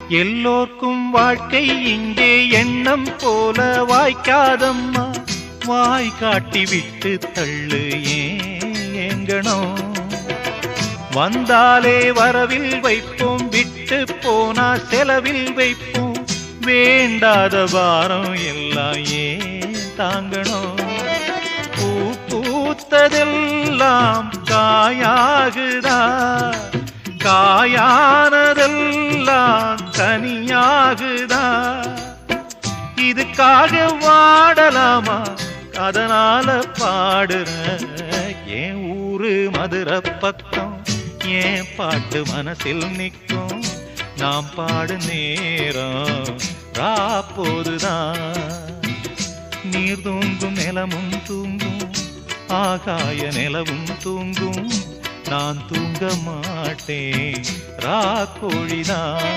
எல்லோர்க்கும் வாழ்க்கை இங்கே எண்ணம் போல வாய்க்காதம்மா, வாய் காட்டி விட்டு தள்ளு ஏங்கணும். வந்தாலே வரவில் வைப்போம், விட்டு போனா செலவில் வைப்போம், வேண்டாத பாரம் எல்லாம் ஏன் தாங்கணும். பூ பூத்ததெல்லாம் காயாகுதா, காயானதெல்லாம் தனியாகுதா. இதுக்காக வாடலாமா, அதனால பாடுற என் ஊரு மதுரை பக்கம், ஏன் பாட்டு மனசில் நிற்கும். நாம் பாடு நேரம் ராப்போதுதான். நீர் தூங்கும் நிலமும் தூங்கும், ஆகாய நிலவும் தூங்கும், நான் தூங்க மாட்டேன் ராக்கோழிதான்.